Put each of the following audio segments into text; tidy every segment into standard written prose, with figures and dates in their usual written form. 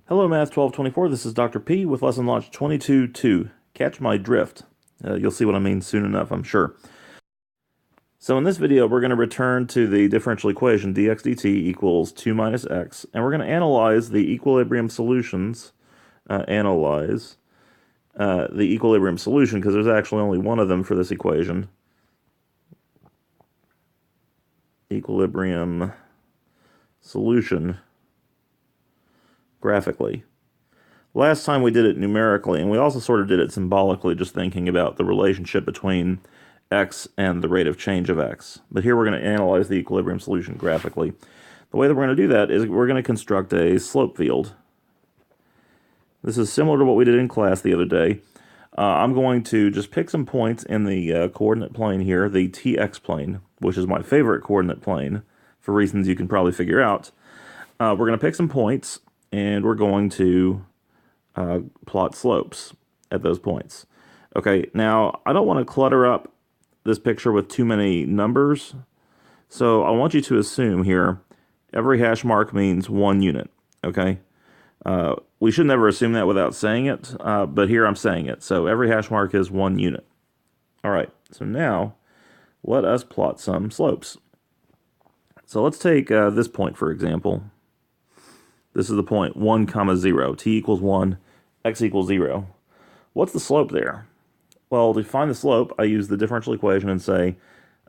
Hello, Math 1224. This is Dr. P with Lesson Launch 22.2. Catch my drift. You'll see what I mean soon enough, I'm sure. So in this video, we're going to return to the differential equation dx dt equals 2 minus x, and we're going to analyze the equilibrium solutions. Analyze the equilibrium solution, because there's actually only one of them for this equation. Equilibrium solution graphically. Last time we did it numerically, and we also sort of did it symbolically, just thinking about the relationship between x and the rate of change of x. But here we're going to analyze the equilibrium solution graphically. The way that we're going to do that is we're going to construct a slope field. This is similar to what we did in class the other day. I'm going to just pick some points in the coordinate plane here, the tx plane, which is my favorite coordinate plane, for reasons you can probably figure out. We're going to pick some points, and we're going to plot slopes at those points. Okay, now I don't want to clutter up this picture with too many numbers, so I want you to assume here every hash mark means 1 unit, okay? We should never assume that without saying it, but here I'm saying it. So every hash mark is 1 unit. All right, so now let us plot some slopes. So let's take this point, for example. This is the point 1, 0, t equals 1, x equals 0. What's the slope there? Well, to find the slope, I use the differential equation and say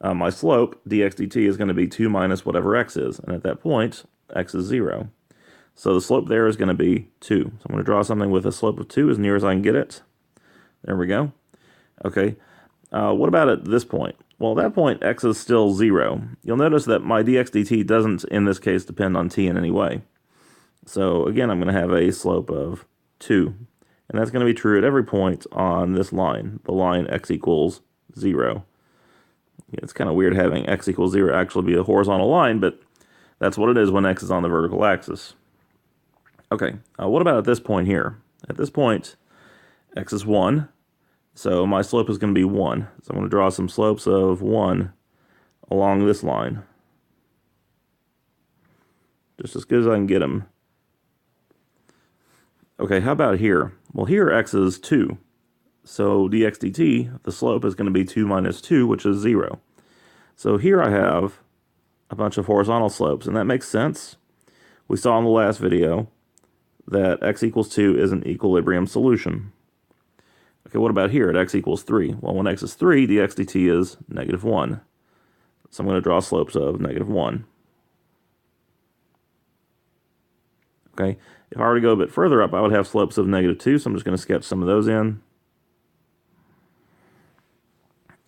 my slope, dx dt, is going to be 2 minus whatever x is. And at that point, x is 0. So the slope there is going to be 2. So I'm going to draw something with a slope of 2 as near as I can get it. There we go. Okay. What about at this point? Well, at that point, x is still 0. You'll notice that my dx dt doesn't, in this case, depend on t in any way. So again, I'm going to have a slope of 2. And that's going to be true at every point on this line, the line x equals 0. It's kind of weird having x equals 0 actually be a horizontal line, but that's what it is when x is on the vertical axis. Okay, what about at this point here? At this point, x is 1, so my slope is going to be 1. So I'm going to draw some slopes of 1 along this line. Just as good as I can get them. Okay, how about here? Well, here x is 2. So dx dt, the slope is going to be 2 minus 2, which is 0. So here I have a bunch of horizontal slopes, and that makes sense. We saw in the last video that x equals 2 is an equilibrium solution. Okay, what about here at x equals 3? Well, when x is 3, dx dt is negative 1. So I'm going to draw slopes of negative 1. Okay, if I were to go a bit further up, I would have slopes of negative 2, so I'm just going to sketch some of those in.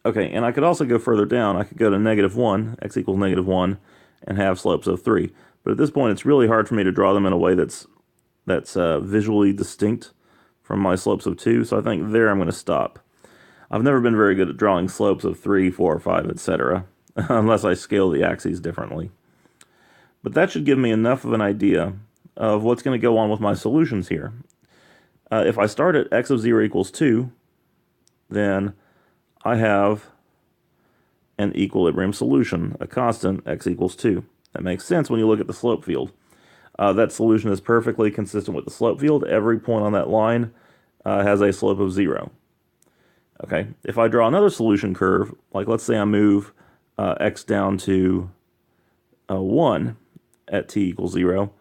Okay, and I could also go further down. I could go to negative 1, x equals negative 1, and have slopes of 3. But at this point, it's really hard for me to draw them in a way that's visually distinct from my slopes of 2, so I think there I'm going to stop. I've never been very good at drawing slopes of 3, 4, 5, etc., unless I scale the axes differently. But that should give me enough of an idea of what's going to go on with my solutions here. If I start at x of 0 equals 2, then I have an equilibrium solution, a constant, x equals 2. That makes sense when you look at the slope field. That solution is perfectly consistent with the slope field. Every point on that line has a slope of 0. Okay, if I draw another solution curve, like let's say I move x down to 1 at t equals 0,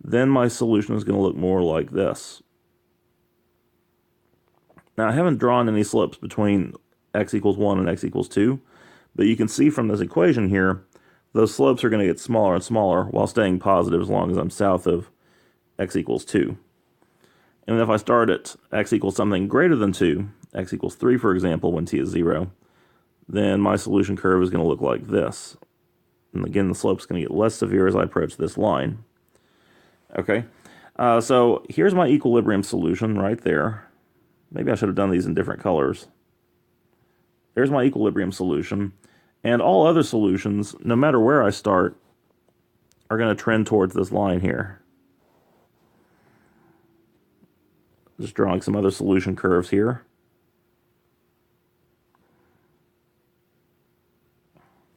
then my solution is going to look more like this. Now, I haven't drawn any slopes between x equals 1 and x equals 2, but you can see from this equation here, those slopes are going to get smaller and smaller while staying positive as long as I'm south of x equals 2. And if I start at x equals something greater than 2, x equals 3, for example, when t is 0, then my solution curve is going to look like this. And again, the slope is going to get less severe as I approach this line. Okay, so here's my equilibrium solution right there. Maybe I should have done these in different colors. There's my equilibrium solution. And all other solutions, no matter where I start, are going to trend towards this line here. Just drawing some other solution curves here.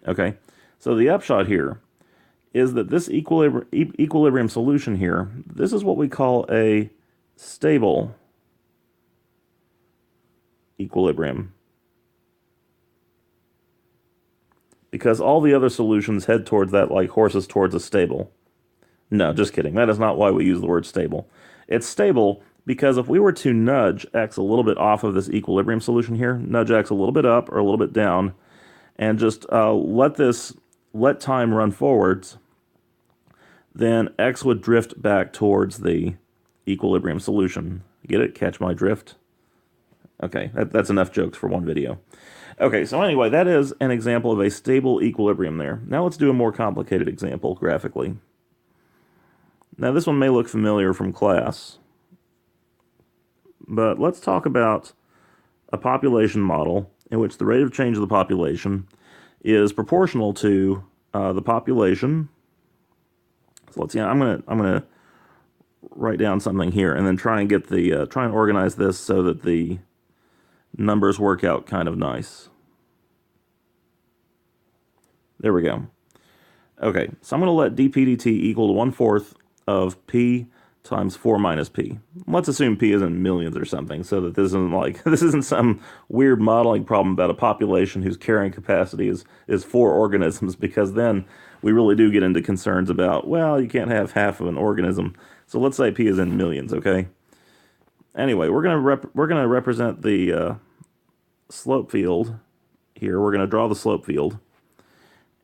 Okay, so the upshot here is that this equilibrium solution here, this is what we call a stable equilibrium. Because all the other solutions head towards that like horses towards a stable. No, just kidding. That is not why we use the word stable. It's stable because if we were to nudge x a little bit off of this equilibrium solution here, nudge x a little bit up or a little bit down, and just let time run forwards, then x would drift back towards the equilibrium solution. Get it? Catch my drift? Okay, that's enough jokes for one video. Okay, so anyway, that is an example of a stable equilibrium there. Now let's do a more complicated example graphically. Now this one may look familiar from class, but let's talk about a population model in which the rate of change of the population is proportional to the population. So let's see. I'm gonna write down something here and then try and get the try and organize this so that the numbers work out kind of nice. There we go. Okay, so I'm going to let dp dt equal to 1/4 of p times 4 minus p. Let's assume p is in millions or something, so that this isn't like this isn't some weird modeling problem about a population whose carrying capacity is 4 organisms, because then we really do get into concerns about, well, you can't have half of an organism. So let's say p is in millions, okay? Anyway, we're gonna represent the slope field here. We're gonna draw the slope field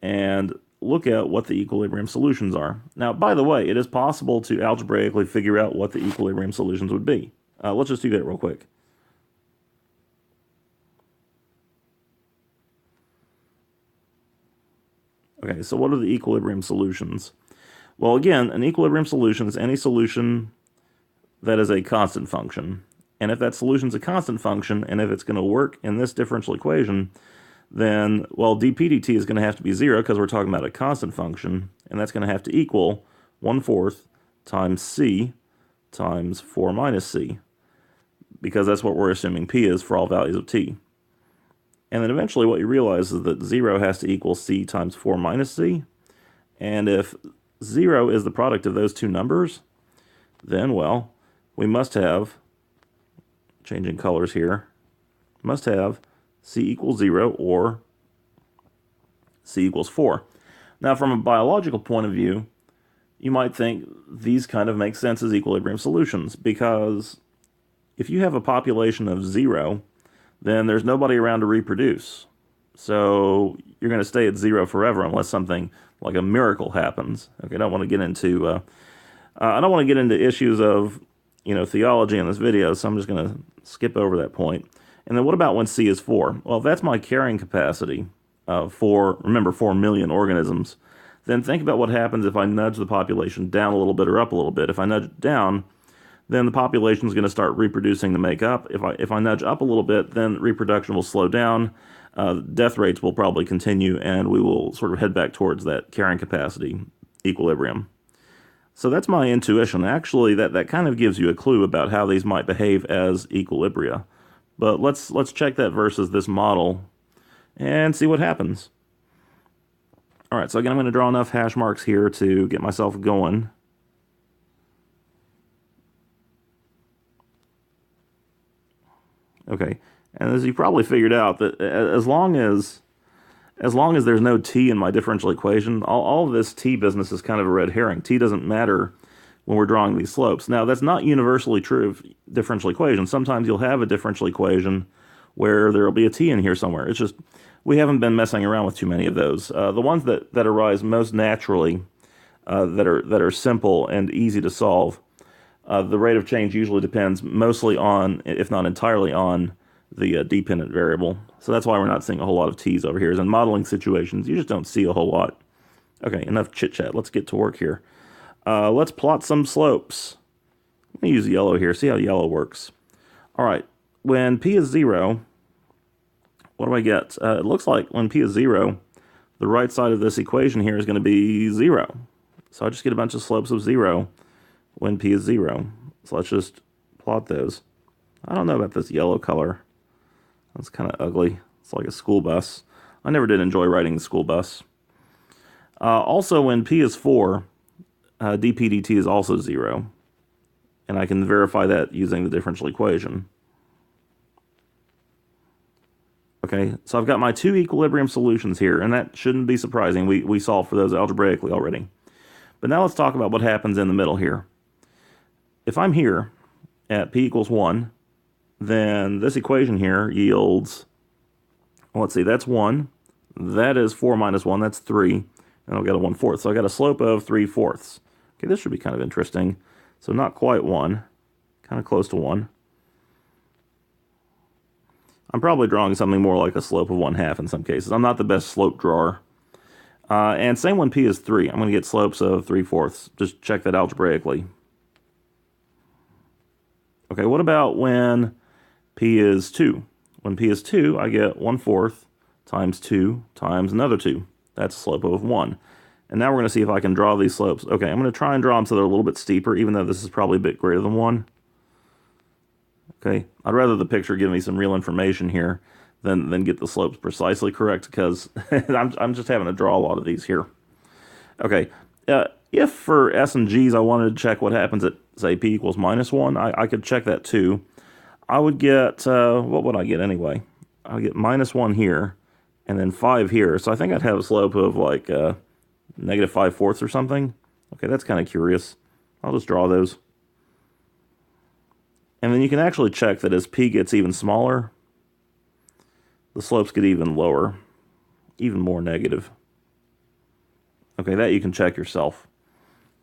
and look at what the equilibrium solutions are. Now, by the way, it is possible to algebraically figure out what the equilibrium solutions would be. Let's just do that real quick. Okay, so what are the equilibrium solutions? Well, again, an equilibrium solution is any solution that is a constant function. And if that solution is a constant function, and if it's going to work in this differential equation, then, well, dp dt is going to have to be 0 because we're talking about a constant function, and that's going to have to equal 1/4 times c times 4 minus c, because that's what we're assuming p is for all values of t. And then eventually what you realize is that 0 has to equal c times 4 minus c, and if 0 is the product of those two numbers, then, well, we must have, changing colors here, must have c equals 0 or c equals 4. Now, from a biological point of view, you might think these kind of make sense as equilibrium solutions, because if you have a population of 0, then there's nobody around to reproduce. So you're going to stay at 0 forever unless something like a miracle happens. Okay, I don't want to get into issues of theology in this video, so I'm just going to skip over that point. And then what about when c is 4? Well, if that's my carrying capacity for 4 million organisms, then think about what happens if I nudge the population down a little bit or up a little bit. If I nudge it down, then the population is going to start reproducing to make up. If I nudge up a little bit, then reproduction will slow down, death rates will probably continue, and we will sort of head back towards that carrying capacity equilibrium. So that's my intuition. Actually, that kind of gives you a clue about how these might behave as equilibria. But let's check that versus this model and see what happens. All right, so again, I'm going to draw enough hash marks here to get myself going. Okay, and as you probably figured out, that as long as there's no t in my differential equation, all of this t business is kind of a red herring. T doesn't matter when we're drawing these slopes. Now, that's not universally true of differential equations. Sometimes you'll have a differential equation where there will be a t in here somewhere. It's just we haven't been messing around with too many of those. The ones that arise most naturally, that are simple and easy to solve, the rate of change usually depends mostly on, if not entirely on, the dependent variable. So that's why we're not seeing a whole lot of t's over here. As in modeling situations, you just don't see a whole lot. Okay, enough chit-chat. Let's get to work here. Let's plot some slopes. I'm going to use yellow here, see how yellow works. All right, when p is 0, what do I get? It looks like when p is 0, the right side of this equation here is going to be 0. So I just get a bunch of slopes of 0 when p is 0. So let's just plot those. I don't know about this yellow color. That's kind of ugly. It's like a school bus. I never did enjoy riding the school bus. Also, when P is 4, dP dt is also 0. And I can verify that using the differential equation. Okay, so I've got my two equilibrium solutions here, and that shouldn't be surprising. We solved for those algebraically already. But now let's talk about what happens in the middle here. If I'm here at P equals 1, then this equation here yields, well, let's see, that's 1. That is 4 minus 1, that's 3. And I'll get a 1/4. So I got a slope of 3/4. Okay, this should be kind of interesting. So not quite 1, kind of close to 1. I'm probably drawing something more like a slope of 1/2 in some cases. I'm not the best slope drawer. And same when P is 3. I'm going to get slopes of 3/4. Just check that algebraically. Okay, what about when P is 2? When P is 2, I get 1/4 times 2 times another 2. That's a slope of 1. And now we're going to see if I can draw these slopes. Okay, I'm going to try and draw them so they're a little bit steeper, even though this is probably a bit greater than 1. Okay, I'd rather the picture give me some real information here than get the slopes precisely correct, because I'm just having to draw a lot of these here. Okay, if for S and G's I wanted to check what happens at, say, P equals -1, I could check that too. I would get, what would I get anyway? I would get -1 here, and then 5 here. So I think I'd have a slope of like -5/4 or something. Okay, that's kind of curious. I'll just draw those. And then you can actually check that as P gets even smaller, the slopes get even lower, even more negative. Okay, that you can check yourself.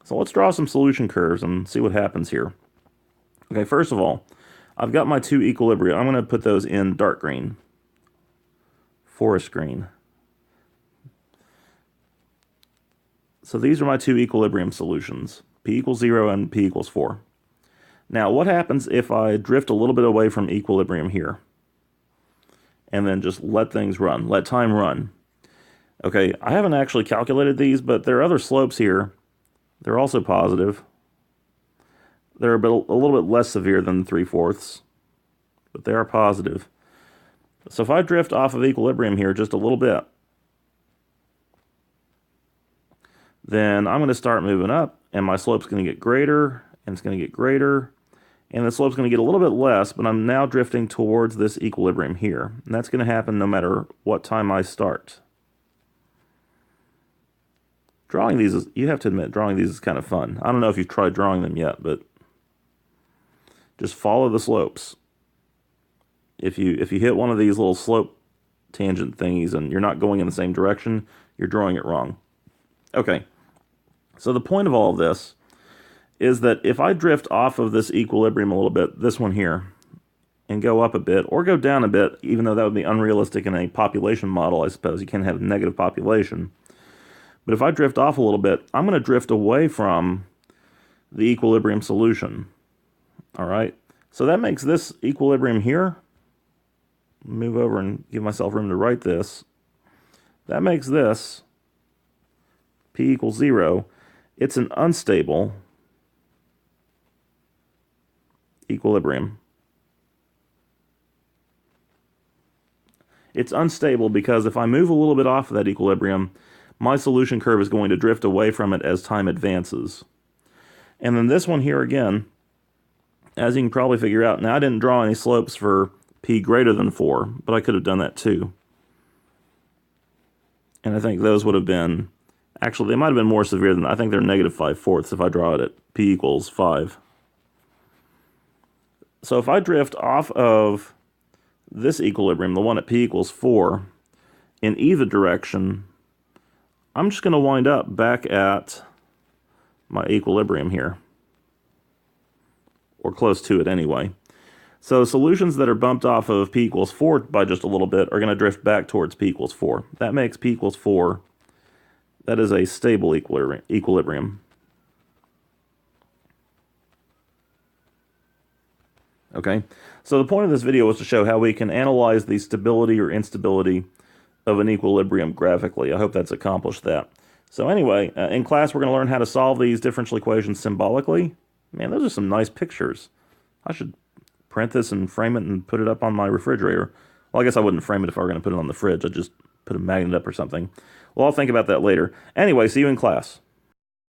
So let's draw some solution curves and see what happens here. Okay, first of all, I've got my two equilibria. I'm going to put those in dark green, forest green. So these are my two equilibrium solutions, P equals 0 and P equals 4. Now, what happens if I drift a little bit away from equilibrium here? And then just let things run, let time run. Okay, I haven't actually calculated these, but there are other slopes here. They're also positive. They're a little bit less severe than 3/4, but they are positive. So if I drift off of equilibrium here just a little bit, then I'm going to start moving up, and my slope's going to get greater, and it's going to get greater, and the slope's going to get a little bit less, but I'm now drifting towards this equilibrium here. And that's going to happen no matter what time I start. Drawing these is, you have to admit, drawing these is kind of fun. I don't know if you've tried drawing them yet, but just follow the slopes. If you hit one of these little slope tangent thingies and you're not going in the same direction, you're drawing it wrong. Okay, so the point of all of this is that if I drift off of this equilibrium a little bit, this one here, and go up a bit, or go down a bit, even though that would be unrealistic in a population model, I suppose. You can't have negative population. But if I drift off a little bit, I'm going to drift away from the equilibrium solution. All right, so that makes this equilibrium here, move over and give myself room to write this, that makes this P equals 0. It's an unstable equilibrium. It's unstable because if I move a little bit off of that equilibrium, my solution curve is going to drift away from it as time advances. And then this one here again, as you can probably figure out, now I didn't draw any slopes for P greater than 4, but I could have done that too. And I think those would have been, actually they might have been more severe than, I think they're -5/4 if I draw it at P equals 5. So if I drift off of this equilibrium, the one at P equals 4, in either direction, I'm just going to wind up back at my equilibrium here, or close to it anyway. So solutions that are bumped off of P equals 4 by just a little bit are going to drift back towards P equals 4. That makes P equals 4, that is a stable equilibrium. Okay, so the point of this video was to show how we can analyze the stability or instability of an equilibrium graphically. I hope that's accomplished that. So anyway, in class we're going to learn how to solve these differential equations symbolically. Man, those are some nice pictures. I should print this and frame it and put it up on my refrigerator. Well, I guess I wouldn't frame it if I were going to put it on the fridge. I'd just put a magnet up or something. Well, I'll think about that later. Anyway, see you in class.